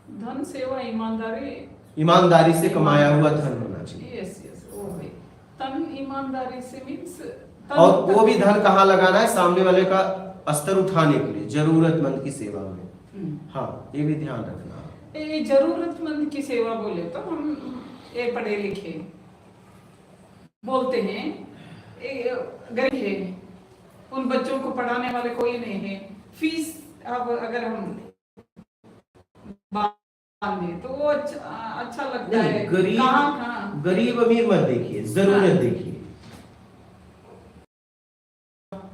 धन सेवा ईमानदारी, ईमानदारी से कमाया हुआ धन होना चाहिए। यस यस, वो भाई तन ईमानदारी से मीन्स, और वो भी धन कहाँ लगाना है? सामने वाले का स्तर उठाने के लिए, जरूरतमंद की सेवा में। हाँ, ये भी ध्यान रखना। ये जरूरतमंद की सेवा बोले तो हम ये पढ़े लिखे बोलते हैं, गरीब है, उन बच्चों को पढ़ाने वाले कोई नहीं है, फीस अब अगर हम बांधे तो वो अच्छा लगता है। गरीब अमीर मत देखिए, जरूरत देखिए।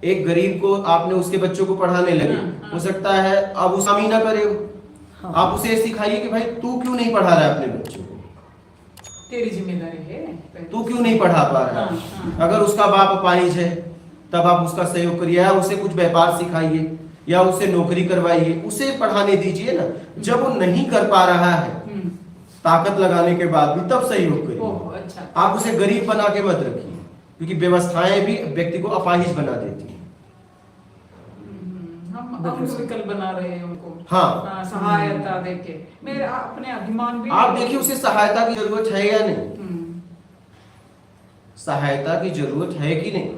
एक गरीब को आपने उसके बच्चों को पढ़ाने लगे, हो सकता है अब वो स्वामी ना करे, आप उसे सिखाइए कि भाई तू क्यों नहीं पढ़ा रहा है अपने बच्चों को, तेरी जिम्मेदारी है, तू क्यों नहीं पढ़ा पा रहा है। अगर उसका बाप अपाहिज है तब आप उसका सहयोग करिए, या उसे कुछ व्यापार सिखाइए, या उसे नौकरी करवाइए, उसे पढ़ाने दीजिए ना। जब वो नहीं कर पा रहा है ताकत लगाने के बाद भी, तब सहयोग करिए। अच्छा। आप उसे गरीब बना के मत रखिए, क्योंकि व्यवस्थाएं भी व्यक्ति को अपाहिज बना देती हैं। हम विकल्प बना रहे हैं उनको। हाँ, सहायता देके मेरे अपने अभिमान भी। आप देखिए उसे सहायता की जरूरत है या नहीं, सहायता की जरूरत है कि नहीं,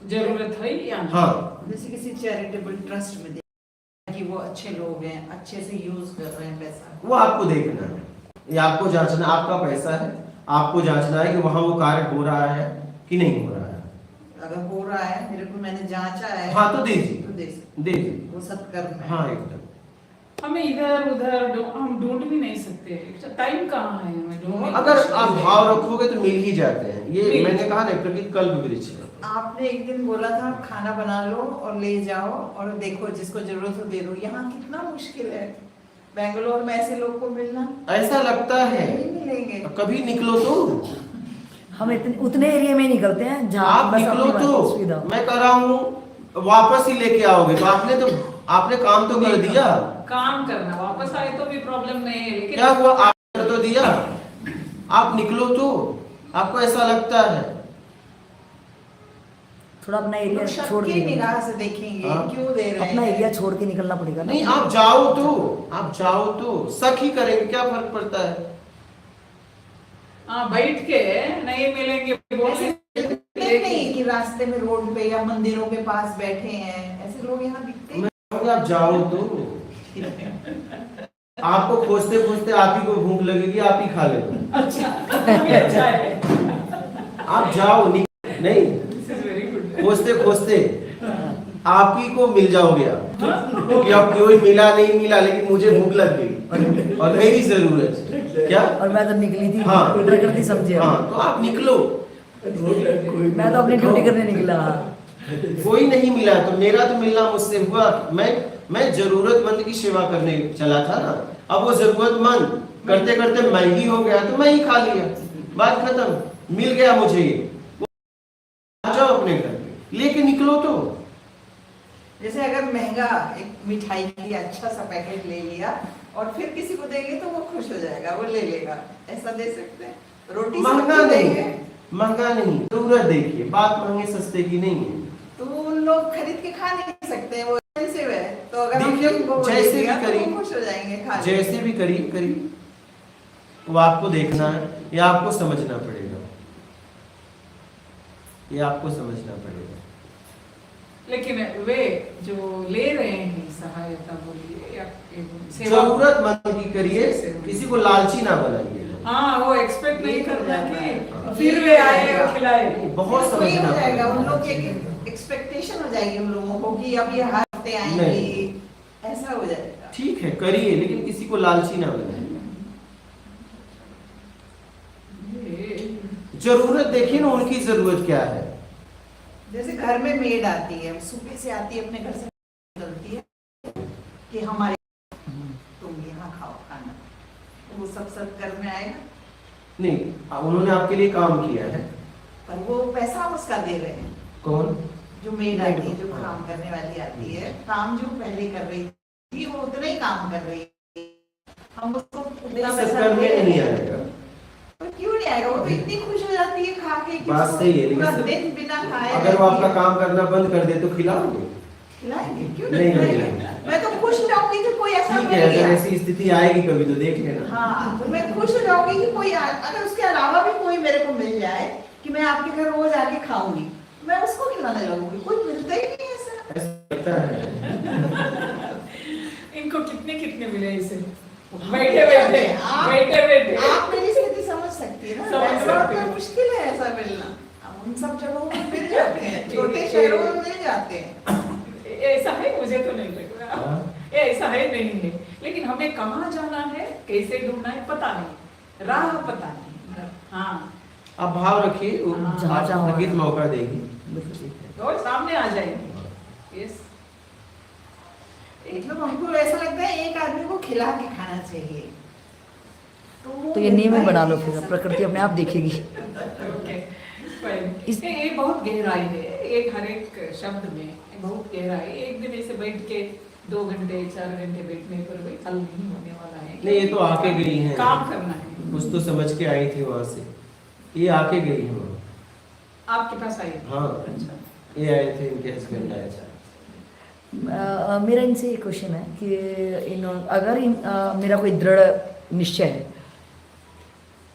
जरूरत है या नहीं। हाँ, जैसे किसी चैरिटेबल ट्रस्ट में कि वो अच्छे लोग हैं, अच्छे से यूज कर रहे हैं पैसा, वो आपको देखना है, ये आपको जांचना, आपका पैसा है, आपको जांचना है कि वहां वो कार्य हो रहा है कि नहीं हो रहा है। अगर हो रहा है, मेरे को मैंने जांचा है, हाँ तो दीजिए, तो दीजिए, वो सत्कर्म है। हाँ एकदम। हमें इधर उधर हम ढूंढ भी नहीं सकते, टाइम कहाँ है हमें ढूंढने। अगर आप भाव रखोगे तो मिल ही जाते हैं। ये मैंने कहा ना, प्रकृति कल्प वृक्ष है। आपने एक दिन बोला था खाना बना लो और ले जाओ और देखो जिसको जरूरत हो दे दो। यहाँ कितना मुश्किल है बेंगलोर में ऐसे लोग को मिलना, ऐसा लगता है नहीं मिलेंगे। कभी निकलो तो, हम उतने एरिया में निकलते हैं जहाँ आप निकलो तो मैं कह रहा हूँ वापस ही लेके आओगे, तो आपने काम तो कर दिया। काम करना वापस आए तो भी प्रॉब्लम नहीं है, लेकिन क्या हुआ, आपने तो दिया, आप निकलो तो। आपको ऐसा लगता है थोड़ा अपना एरिया छोड़ के निगाह से देखेंगे क्यों दे रहे हैं, अपना एरिया छोड़ के निकलना पड़ेगा। नहीं, आप जाओ तो शक ही करेंगे, क्या फर्क पड़ता है। बैठ के नहीं मिलेंगे नहीं कि रास्ते में रोड पे या मंदिरों के पास बैठे हैं, ऐसे लोग यहाँ दिखते हैं। आप जाओ तो, आपको खोजते खोजते आप ही को भूख लगेगी, आप ही खा लेना। अच्छा है। आप जाओ, नहीं खोजते खोजते आप ही को मिल जाओगे आप, कि अब कोई मिला नहीं मिला, लेकिन मुझे भूख लग गई और मेरी जरूरत क्या, और मैं तो निकली थी। हाँ, प्रकृति समझे। हाँ, तो आप निकलो। मैं तो अपनी ड्यूटी करने निकला। कोई नहीं मिला तो मेरा तो मिलना मुझसे हुआ। मैं जरूरतमंद की सेवा करने चला था ना, अब वो जरूरतमंद करते करते मैं ही हो गया, तो मैं ही खा लिया, बात खत्म। मिल गया मुझे ये, आ जाओ अपने घर लेके निकलो तो। जैसे अगर महंगा एक मिठाई की अच्छा सा पैकेट ले लिया और फिर किसी को देंगे तो वो खुश हो जाएगा, वो ले लेगा, ऐसा दे सकते हैं। रोटी महंगा नहीं, जरूरत देखिए, बात महंगे सस्ते की नहीं है। तो उन लोग खरीद के खा नहीं सकते, वो एक्सपेंसिव है, तो अगर हम देखिए जैसे भी करी, तो खुश हो जाएंगे, खा जैसे भी करी वो आपको देखना है, या आपको समझना पड़ेगा, ये आपको समझना पड़ेगा। लेकिन वे जो ले रहे हैं सहायता बोलिए या जरूरतमंद की करिए, किसी को लालची ना बनाइए। हाँ, वो एक्सपेक्ट नहीं करता कि फिर वे आए और खिलाए। बहुत समझना पड़ेगा, उन लोग की एक्सपेक्टेशन हो जाएगी उन लोगों को कि अब ये हर हफ्ते आएंगे, ऐसा हो जाएगा। ठीक है करिए, लेकिन किसी को लालची ना बनाइए। जरूरत देखिए ना, उनकी जरूरत क्या है। जैसे घर में मेड आती है, सुबह से आती है, अपने घर से निकलती है कि हमारे तुम यहाँ खाओ खाना, तो वो सब घर में आएगा नहीं, उन्होंने आपके लिए काम किया है, पर वो पैसा उसका दे रहे हैं। कौन? जो मेड आती है, जो काम करने वाली आती है, काम जो पहले कर रही थी वो उतना ही काम कर रही है, हम उसको उतना पैसा नहीं आएगा। तो क्यों नहीं आएगा? वो तो इतनी खुश हो जाती है खा के, बात सही है, पूरा दिन बिना खाए अगर वो आपका काम करना बंद कर दे तो खिलाओगे? खिलाएंगे, क्यों नहीं नहीं खिलाएंगे। खिलाएंगे? मैं तो खुश रहूंगी कि कोई ऐसा ठीक मिल है, अगर गया। ऐसी स्थिति आएगी कभी तो देख लेना। हाँ, तो मैं खुश रहूंगी कि कोई अगर उसके अलावा भी कोई मेरे को मिल जाए कि मैं आपके घर रोज आके खाऊंगी, मैं उसको खिलाने लगूंगी। कोई मिलता ही नहीं ऐसा। ऐसा लगता है। इनको कितने कितने मिले इसे बैठे बैठे बैठे बैठे। आप मेरी स्थिति समझ सकती है ना, समझ ऐसा सकती तो हूँ। मुश्किल है ऐसा मिलना। अब उन सब जगहों में मिल जाते हैं, छोटे शहरों में मिल जाते हैं। ऐसा है, मुझे तो नहीं लग रहा हाँ। ऐसा है, नहीं है। लेकिन हमें कहाँ जाना है, कैसे ढूंढना है, पता नहीं, राह पता नहीं। हाँ, आप भाव रखिए, जहाँ आप चाहो संगीत वहाँ। मौका देगी। बिल्कुल ठीक है। और सामने आ जाएंगे। यस, मतलब हमको ऐसा लगता है एक आदमी को खिला के खाना चाहिए। वो तो ये नियम ही मिलता बना ही लो, नहीं फिर ऐसा। प्रकृति अपने आप देखेगी। ओके, ये बहुत गहराई है, एक हर एक शब्द में बहुत गहराई। एक दिन ऐसे बैठ के 2 घंटे 4 घंटे बैठने पर भी हल नहीं होने वाला है। नहीं, ये तो आके गई हैं। काम करना है। कुछ तो समझ के आई थी वहां से, ये आके गई है वहाँ। आपके पास आई? हाँ। अच्छा, ये आए थे, इनके हस्बैंड आए थे। मेरा इनसे एक क्वेश्चन है कि अगर मेरा कोई दृढ़ निश्चय है,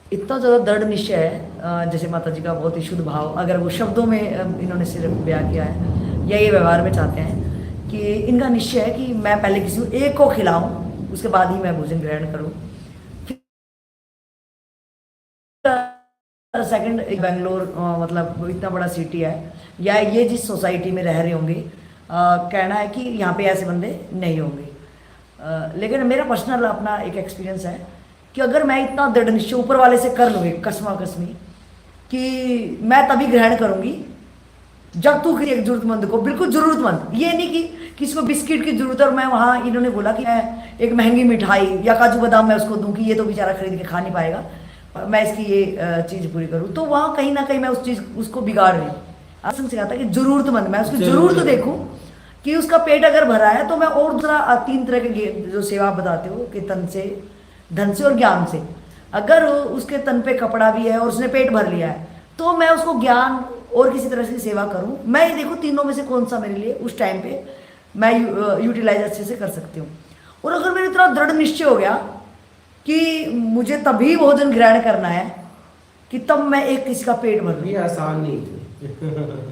इतना ज़्यादा दृढ़ निश्चय है, जैसे माता जी का बहुत ही शुद्ध भाव, अगर वो शब्दों में इन्होंने सिर्फ बयां किया है या ये व्यवहार में चाहते हैं कि इनका निश्चय है कि मैं पहले किसी को एक को खिलाऊं, उसके बाद ही मैं भोजन ग्रहण करूं। सेकंड, बेंगलोर मतलब इतना बड़ा सिटी है, या ये जिस सोसाइटी में रह रहे होंगे, कहना है कि यहाँ पे ऐसे बंदे नहीं होंगे। लेकिन मेरा पर्सनल अपना एक एक्सपीरियंस है कि अगर मैं इतना दृढ़ निश्चय ऊपर वाले से कर लूँगी कसमा कसमी कि मैं तभी ग्रहण करूँगी जब तू किसी एक जरूरतमंद को, बिल्कुल जरूरतमंद, ये नहीं कि किसी को बिस्किट की जरूरत है और मैं वहाँ, इन्होंने बोला कि मैं एक महंगी मिठाई या काजू बादाम मैं उसको दूँ कि ये तो बेचारा खरीद के खा नहीं पाएगा, मैं इसकी ये चीज़ पूरी करूँ, तो वहाँ कहीं ना कहीं मैं उस चीज़ उसको बिगाड़ रही हूँ। आसन से कहता है कि जरूरतमंद, मैं उसकी जरूर तो देखूँ कि उसका पेट अगर भरा है तो मैं और दूसरा 3 तरह के जो सेवा आप बताते हो कि तन से, धन से और ज्ञान से, अगर उसके तन पे कपड़ा भी है और उसने पेट भर लिया है तो मैं उसको ज्ञान और किसी तरह से सेवा करूं। मैं ये देखूं तीनों में से कौन सा मेरे लिए उस टाइम पे मैं यूटिलाइज अच्छे से कर सकती हूँ। और अगर मेरा इतना दृढ़ निश्चय हो गया कि मुझे तभी भोजन ग्रहण करना है कि तब मैं एक किसी का पेट भर लूं, ये आसान नहीं थे।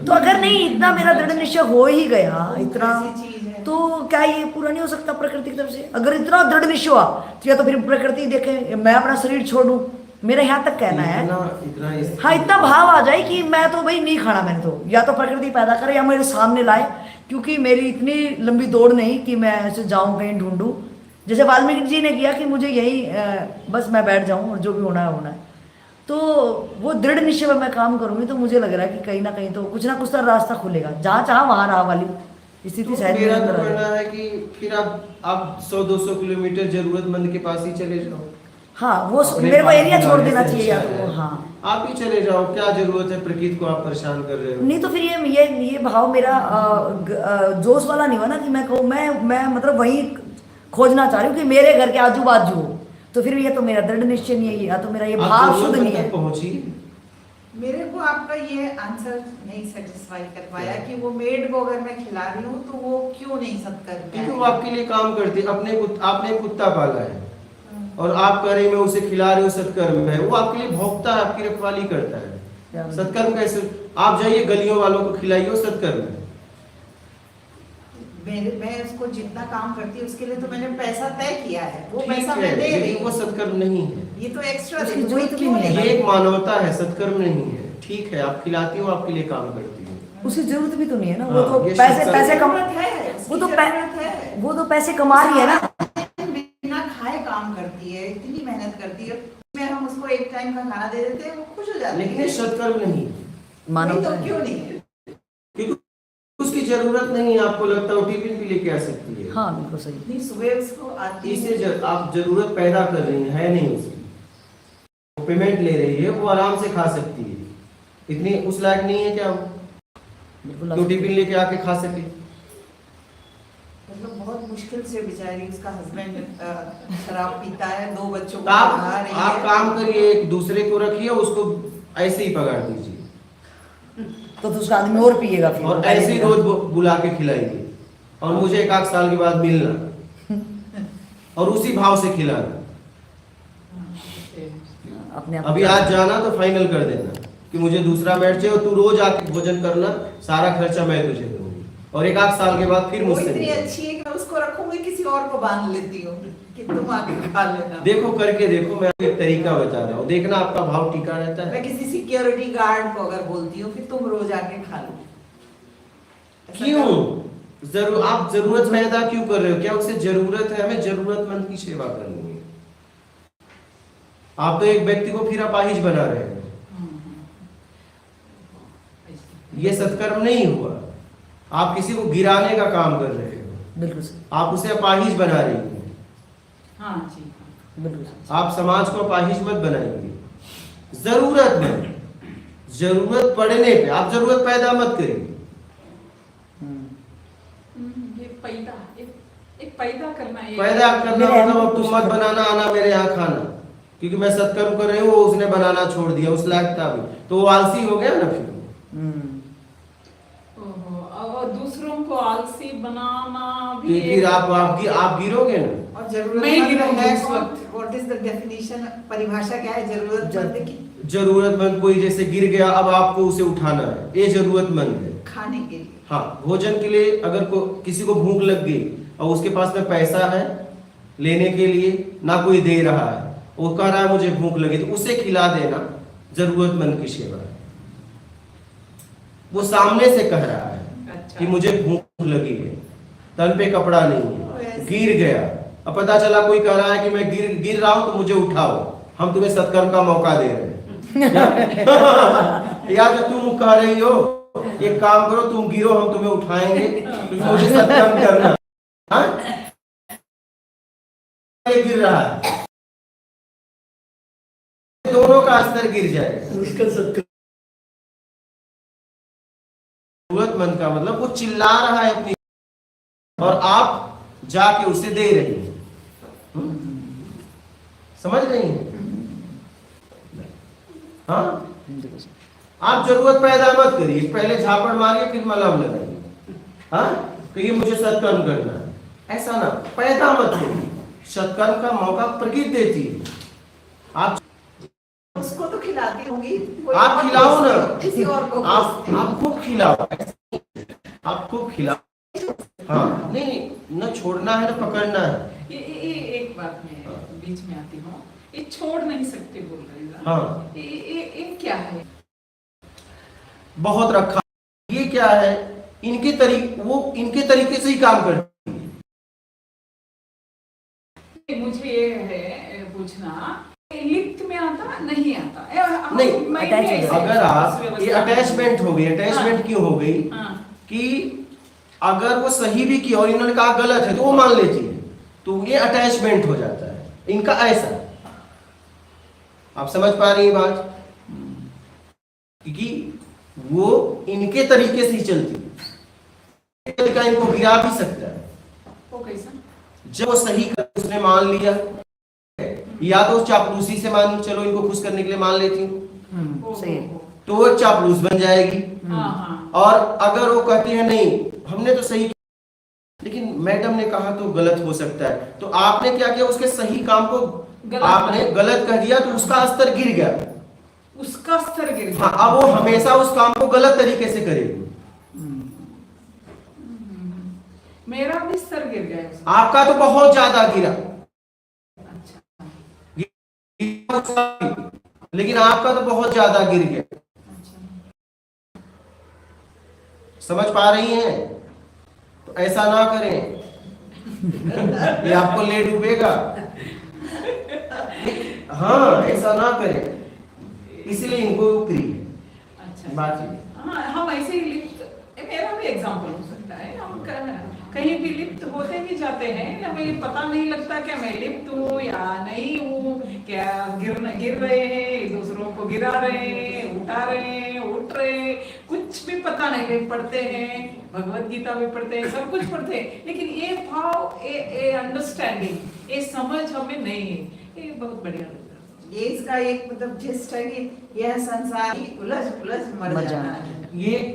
तो अगर नहीं इतना मेरा दृढ़ निश्चय हो ही गया इतना, ऐसी चीज है। तो क्या ये पूरा नहीं हो सकता प्रकृति की तरफ से? अगर इतना दृढ़ निश्चय हुआ तो या तो फिर प्रकृति देखे मैं अपना शरीर छोड़ूं, मेरा यहाँ तक कहना है। हाँ, इतना भाव आ जाए कि मैं तो भाई नहीं खाना, मैंने तो या तो प्रकृति पैदा करे या मेरे सामने लाए, क्योंकि मेरी इतनी लंबी दौड़ नहीं कि मैं ऐसे जाऊं कहीं ढूंढूं, जैसे वाल्मीकि जी ने किया कि मुझे यही बस मैं बैठ जाऊं और जो भी होना है होना है। तो वो दृढ़ निश्चय में मैं काम करूंगी तो मुझे लग रहा है कि कहीं ना कहीं तो कुछ ना कुछ तो रास्ता खुलेगा, जहाँ चाह वहाँ राह वाली स्थिति शायद मेरा मेरे तो अंदर आ कहना जाए। है कि फिर आप 100-200 किलोमीटर जरूरतमंद के पास ही चले जाओ। हाँ, वो अपने मेरे को पास एरिया छोड़ खिलाने देना से चाहिए या अच्छा तो है। हाँ, आप ही चले जाओ, क्या जरूरत है प्रकृति को आप परेशान कर रहे हो। नहीं तो फिर ये भाव मेरा जोश वाला नहीं हुआ ना कि मैं कहूँ मैं मतलब वही खोजना चाह रही हूँ कि मेरे घर के आजू बाजू हो, तो फिर ये तो मेरा दृढ़ निश्चय नहीं है, या तो मेरा ये आप भाव जरूरत शुद्ध नहीं तक है। पहुंची। मेरे को आपका ये आंसर नहीं सेटिस्फाई कर पाया कि वो मेड को अगर मैं खिला रही हूँ तो वो क्यों नहीं सत्कर्म में क्योंकि वो आएगी? आपके लिए काम करती है। आपने कुत्ता पाला है और आप कह रहे मैं उसे खिला रही हूँ सत्कर्म में, वो आपके लिए भोगता है, आपकी रखवाली करता है। सत्कर्म कैसे? आप जाइए गलियों वालों को खिलाइए, सत्कर्म है। मैं उसको जितना काम करती हूँ उसके लिए तो मैंने पैसा तय किया है, वो ठीक पैसा है, मैं दे रही लेकिन वो हूँ, सत्कर्म नहीं है। ये तो एक्स्ट्रा उसकी दे, जरूरत वही भी क्यों नहीं है। ये एक मानवता है, सत्कर्म नहीं है। ठीक है, आप खिलाती हो, आपके लिए काम करती हो। उसकी जरूरत भी तो नहीं है ना, हाँ, वो तो ये पैसे सत्कर्म- पैसे कम, जरूरत है, उसकी वो तो जरूरत है। वो तो पैसे कमा रही है ना। बिना खाए काम करती है, इतनी मेहनत करती है, मैं हम उसको एक टाइम का खाना दे देते हैं, वो खुश हो जाती लेकिन है। ये सत्कर्म नहीं है, वही मानवता तो है। क्यों नहीं है? क्योंकि उसकी जरूरत नहीं है। आपको लगता है टिफिन भी लेके आ सकती है। हाँ बिल्कुल सही। नहीं, सुबह उसको आती इसे आप जरूरत पैदा कर रही है नहीं उसकी, वो पेमेंट ले रही है, वो आराम से खा सकती है। इतनी उस लायक नहीं है क्या वो बिल्कुल तो टिफिन लेके आके खा सके? मतलब बहुत मुश्किल से बेचारी, उसका हस्बैंड शराब पीता है, 2 बच्चों को तो आप पढ़ा रही आप है। काम करिए, एक दूसरे को रखिए, उसको ऐसे ही पगार दीजिए तो उसका आदमी और पिएगा फिर और ऐसे ही रोज बुला के खिलाइए। और मुझे 1 साल के बाद मिलना और उसी भाव से खिलाना। अपने आप अभी आज जाना तो फाइनल कर देना कि मुझे दूसरा मैच चाहिए और तू रोज आके भोजन करना, सारा खर्चा मैं तुझे दूंगी, और 1 साल के बाद फिर वो मुझसे इतनी मिलना। अच्छी है कि मैं उसको रखूंगी, किसी और को बांध लेती हूँ कि तुम आके खा लेना। देखो करके देखो, मैं आपको एक तरीका बता रहा हूँ, देखना आपका भाव टिका रहता मैं है। किसी सिक्योरिटी गार्ड को अगर बोलती हूँ फिर तुम रोज आके खा लो। ऐसा क्यों करो। आप जरूरत पैदा क्यों कर रहे हो? क्या उसे जरूरत है? हमें जरूरतमंद की सेवा करनी है। आप तो एक व्यक्ति को फिर अपाहिज बना रहे हो, ये सत्कर्म नहीं हुआ। आप किसी को गिराने का काम कर रहे हो, बिल्कुल सही, आप उसे अपाहिज बना रही हो। हाँ जी, हाँ। बिल्कुल सही। आप समाज को अपाहिज मत बनाइए। जरूरत में, जरूरत पड़ने पे आप जरूरत पैदा मत करिए। ये पैदा एक पैदा करना, ये पैदा करना मेरे मतलब हम अब तुम मत बनाना, आना मेरे यहाँ खाना, क्योंकि मैं सत्कर्म कर रही हूँ, वो उसने बनाना छोड़ दिया, उस लायक था भी, तो वो आलसी हो गया ना फिर। ओहो, और दूसरों को आलसी बनाना भी फिर आप गिरोगे ना। और मैं जरूरतमंद गिरूंगी है उस कौन? वक्त। What is the definition? परिभाषा क्या है जरूरतमंद की? जरूरतमंद कोई जैसे गिर गया, अब आपको उसे उठाना है, ये जरूरतमंद है। खाने के लिए। हाँ, भोजन के लिए अगर किसी को भूख लग गई और उसके पास में पैसा है लेने के लिए, ना कोई दे रहा है, वो कह रहा है मुझे भूख लगी, तो उसे खिला देना जरूरतमंद की सेवा है। वो सामने से कह रहा है अच्छा। कि मुझे भूख लगी है, तन पे कपड़ा नहीं है, गिर गया, अब पता चला कोई कह रहा है कि मैं गिर रहा हूं तो मुझे उठाओ, हम तुम्हें सत्कर्म का मौका दे रहे हैं। या जो तुम कह रही हो, एक काम करो, तुम गिरो, हम तुम्हें उठाएंगे, क्योंकि मुझे सत्कर्म करना। हाँ? ये गिर रहा है, दोनों का स्तर गिर जाएगा। उसका सत्कर्म जरूरतमंद का मतलब वो चिल्ला रहा है अपनी, और आप जाके उसे दे रही हैं। समझ रही हैं? हाँ, आप जरूरत पैदा मत करिए, पहले झापड़ मारिए फिर मलहम लगाइए। हाँ, कहिए मुझे सत्कर्म करना है, ऐसा ना पैदा मत करिए। सत्कर्म का मौका प्रकृति देती है। आप उसको तो खिलाती होंगी, कोई आप और खिलाओ को- ना, किसी और को आप खूब खिलाओ, आप खूब खिलाओ। हाँ, नहीं न छोड़ना है न पकड़ना है। ये एक बात मैं बीच में आती हूँ, ये छोड़ नहीं सकते बोल रही हूँ। हाँ, ये क्या है? बहुत रखा, ये क्या है? इनके तरीके से ही काम करती मुझे ये है पूछना, लिप्त में आता नहीं आता? नहीं, मैं attach भी ऐसे- अगर आप, उस ये व्यवस्था में- अटैचमेंट हो गई। अटैचमेंट हाँ। क्यों हो गई? हाँ। कि अगर वो सही भी किया और इन्होंने कहा गलत है तो वो मान लेती है, तो ये अटैचमेंट हो जाता है इनका ऐसा। आप समझ पा रही हैं बात? क्योंकि वो इनके तरीके से ही चलती है, तरीका इनको गिरा भी सकता है। वो कैसा? जब वो सही कर उसने मान लिया, या तो चापलूसी से मान, चलो इनको खुश करने के लिए मान लेती हूँ, सही है। तो वो चापलूस बन जाएगी। हाँ हाँ। और अगर वो कहती है नहीं हमने तो सही किया, लेकिन मैडम ने कहा तो गलत हो सकता है, तो आपने क्या किया? उसके सही काम को आपने गलत कह दिया, तो उसका स्तर गिर गया। उसका स्तर गिर गया। हाँ, अब वो हमेशा उस काम को गलत तरीके से करेगी। मेरा भी स्तर गिर गया उसका। आपका तो बहुत ज्यादा गिरा, अच्छा। लेकिन आपका तो बहुत ज्यादा गिर गया। समझ पा रही हैं? तो ऐसा ना करें, ये आपको ले डूबेगा। हाँ, ऐसा ना करें, इसलिए इनको उतरी अच्छा। बात ये। हाँ, हम ऐसे ही लिप्त, मेरा भी एग्जाम्पल हो सकता है, हम कहीं भी लिप्त होते भी जाते हैं, हमें पता नहीं लगता कि मैं लिप्त हूँ या नहीं हूँ, क्या गिर रहे हैं, दूसरों को गिरा रहे हैं, उठा रहे हैं, उठ रहे हैं, कुछ भी पता नहीं। पढ़ते हैं, भगवत गीता भी पढ़ते हैं, सब कुछ पढ़ते हैं, लेकिन ये भाव, ये अंडरस्टैंडिंग, ये समझ हमें नहीं है। ये बहुत बढ़िया लगता है। ये इसका एक मतलब जिस्ट है कि यह संसार ही उलझ उलझ मर जाना है। ये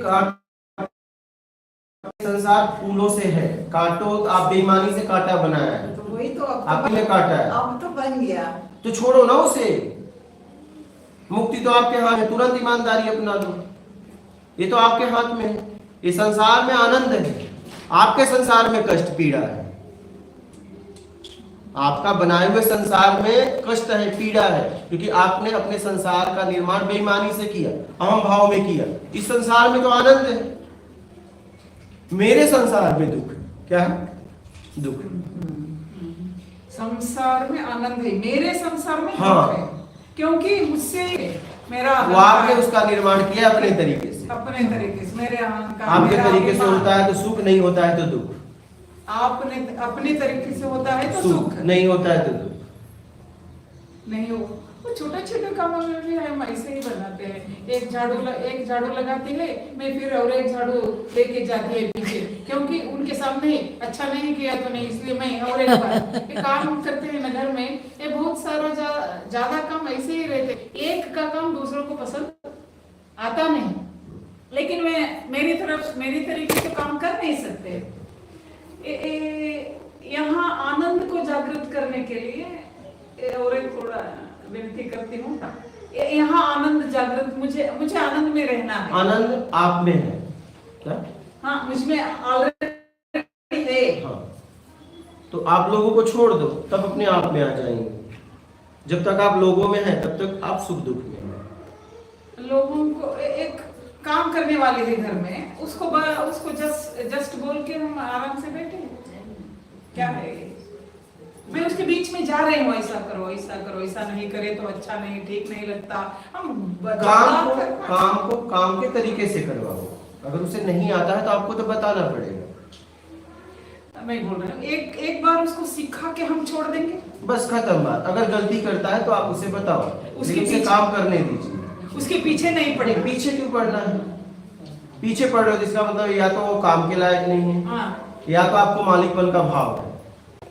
संसार फूलों से है, काटो तो आप बेईमानी से कांटा बनाया है, तो वही तो अब आपने काटा है, अब तो बन गया। तो छोड़ो ना उसे। मुक्ति तो आपके हाथ में, तुरंत ईमानदारी अपना लो, ये तो आपके हाथ में है। ये संसार में आनंद है, आपके संसार में कष्ट पीड़ा है, आपका बनाए हुए संसार में कष्ट है, पीड़ा है, क्योंकि आपने अपने संसार का निर्माण बेईमानी से किया, अहम भाव में किया। इस संसार में तो आनंद है, मेरे संसार में दुख। क्या है? दुख। संसार में आनंद है, मेरे संसार में हाँ। दुख है, क्योंकि मुझसे मेरा वो आपने उसका निर्माण किया अपने तरीके से, अपने तरीके से, मेरे अहंकार, आपके मेरा तरीके से अभिमान। होता है तो सुख, नहीं होता है तो दुख। आपने अपने तरीके से होता है तो सुख सुख, नहीं होता है तो दुख। नहीं हो। वो छोटे छोटे कामों में भी हम ऐसे ही बनाते हैं। एक झाड़ू लगाती है, मैं फिर और एक झाड़ू लेके जाती है पीछे, क्योंकि उनके सामने अच्छा नहीं किया तो नहीं, इसलिए मैं और एक बार ये काम करते हैं ना घर में। ये बहुत सारा ज्यादा काम ऐसे ही रहते, एक का काम दूसरों को पसंद आता नहीं, लेकिन मैं मेरी तरीके से काम कर नहीं सकते। यहाँ आनंद को जागृत करने के लिए और एक थोड़ा विनती करती हूँ। यहाँ आनंद जागृत, मुझे आनंद में रहना है। आनंद आप में है क्या? हाँ, मुझमें ऑलरेडी है। हाँ, तो आप लोगों को छोड़ दो, तब अपने आप में आ जाएंगे। जब तक आप लोगों में हैं तब तक आप सुख दुख में हैं। लोगों को एक काम करने वाले है घर में, उसको जस्ट बोल के हम आराम से बैठे। क्या है, मैं उसके बीच में जा रही हूँ, ऐसा करो, ऐसा नहीं करे तो अच्छा नहीं, ठीक नहीं लगता। हम काम को काम के तरीके से करवाओ। अगर उसे नहीं आता है तो आपको तो बताना पड़ेगा। मैं बोल रही हूँ, एक बार उसको सिखा के हम छोड़ देंगे, बस खत्म बात। अगर गलती करता है तो आप उसे बताओ, उसके उसे पीछे- काम करने दीजिए। उसके पीछे नहीं पड़े। पीछे क्यों पड़ना है? पीछे पड़ रहे हो जिसका मतलब या तो वो काम के लायक नहीं है, हाँ, या तो आपको मालिकपन का भाव है,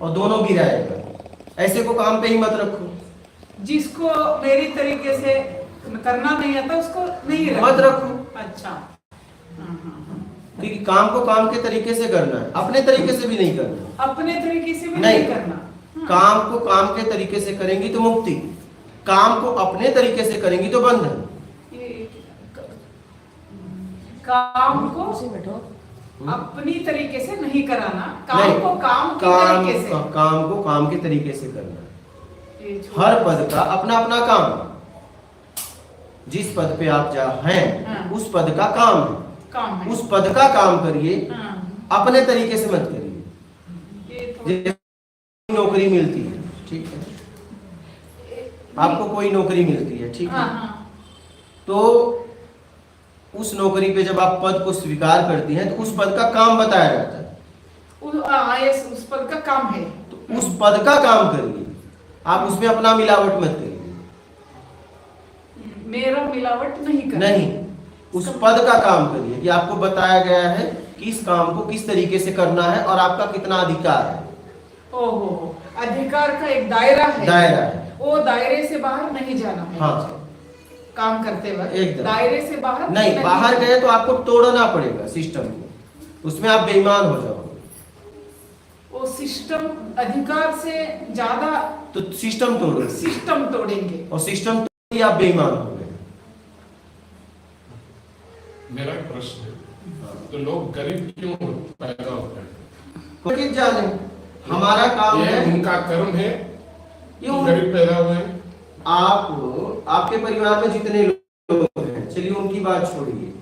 और दोनों गिराएगा। ऐसे को काम पे ही मत रखो। जिसको मेरी तरीके से करना नहीं आता उसको नहीं मत रखो। अच्छा, क्योंकि काम को काम के तरीके से करना है, अपने तरीके से भी नहीं करना। अपने तरीके से भी नहीं नहीं करना। काम को काम के तरीके से करेंगी तो मुक्ति, काम को अपने तरीके से करेंगी तो बंधन। काम को बैठो। अपनी तरीके से नहीं कराना, नहीं, काम को काम के तरीके से। काम को काम के तरीके से करना। ये छोड़- हर पद का अपना अपना काम। जिस पद पे आप जा हैं हाँ। उस पद का काम है, काम है। उस पद का काम करिए, हाँ, अपने तरीके से मत करिए। ये थोड़ा- जैसे नौकरी मिलती है, ठीक है, आपको कोई नौकरी मिलती है, ठीक है, हाँ, हाँ, तो उस नौकरी पे जब आप पद को स्वीकार करती हैं तो उस पद का काम बताया जाता है। उस पद का काम है। तो उस पद का काम करिए, आप उसमें अपना मिलावट मत करिए। मेरा मिलावट नहीं करना। नहीं, उस पद का काम करिए कि आपको बताया गया है कि इस काम को किस तरीके से करना है और आपका कितना अधिकार है। ओहो, अधिकार का एक दायरा है। दायरा है। वो दायरे से बाहर नहीं जाना है। हाँ, काम करते वक्त एकदम। दायरे से बाहर नहीं, बाहर गए तो आपको तोड़ना पड़ेगा सिस्टम को, उसमें आप बेईमान हो जाओगे। वो सिस्टम अधिकार से ज्यादा तो सिस्टम तोड़ो, सिस्टम तोड़ेंगे। और सिस्टम तोड़िए आप बेईमान हो गए। मेरा एक प्रश्न है, तो लोग गरीब क्यों पैदा होते हैं? कोई जाने, हमारा काम ये है। उनका कर्म है कि क्यों? गरीब पैदा हुए हैं? आपके परिवार में जितने लोग हैं, चलिए उनकी बात छोड़िए,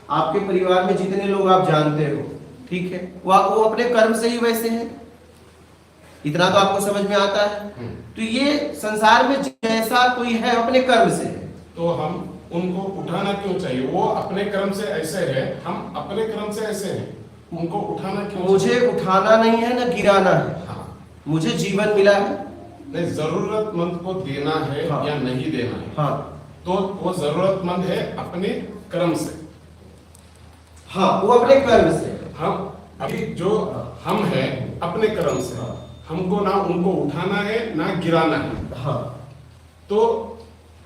आपके परिवार में जितने लोग आप जानते हो, ठीक है, वो अपने कर्म से ही वैसे हैं, इतना तो आपको समझ में आता है। तो ये संसार में जैसा कोई है अपने कर्म से है। तो हम उनको उठाना क्यों चाहिए? वो अपने कर्म से ऐसे है, हम अपने कर्म से ऐसे हैं, उनको उठाना क्यों मुझे चाहिए? उठाना नहीं है ना गिराना है, हाँ, मुझे जीवन मिला है। नहीं, जरूरतमंद को देना है हाँ। या नहीं देना है, हाँ तो वो जरूरतमंद है अपने कर्म से। हाँ, वो अपने कर्म से। हम अभी जो हम हैं अपने कर्म से, हाँ। हमको ना उनको उठाना है ना गिराना है, हाँ, तो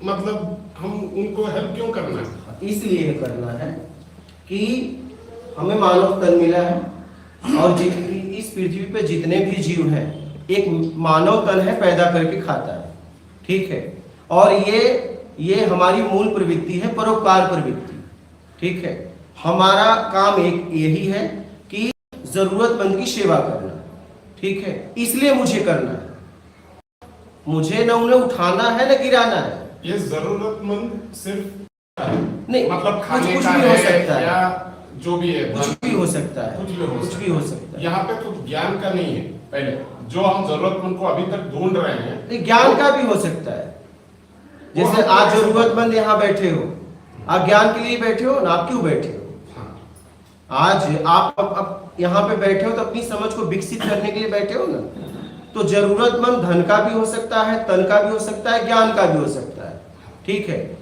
मतलब हम उनको हेल्प क्यों करना है? इसलिए करना है कि हमें मानव तन मिला है, और इस पृथ्वी पे जितने भी जीव हैं एक मानव तन है, पैदा करके खाता है, ठीक है। और ये हमारी मूल प्रवृत्ति है, परोपकार प्रवृत्ति, ठीक है। हमारा काम एक यही है कि जरूरतमंद की सेवा करना, ठीक है। इसलिए मुझे करना है, मुझे न उन्हें उठाना है न गिराना है। ये जरूरतमंद सिर्फ नहीं, मतलब खाने कुछ का भी हो है सकता है, या जो भी है, कुछ भी हो सकता है, कुछ भी हो कुछ भी हो सकता है। यहाँ पे तो ज्ञान का नहीं है, पहले जो हम जरूरतमंद को अभी तक ढूंढ रहे हैं, नहीं, ज्ञान का भी हो सकता है। जैसे आज जरूरतमंद यहाँ बैठे हो, आप ज्ञान के लिए बैठे हो ना, आप क्यों बैठे हो? आज आप अब यहाँ पे बैठे हो तो अपनी समझ को विकसित करने के लिए बैठे हो ना। तो जरूरतमंद धन का भी हो सकता है, तन का भी हो सकता है, ज्ञान का भी हो सकता है, ठीक है।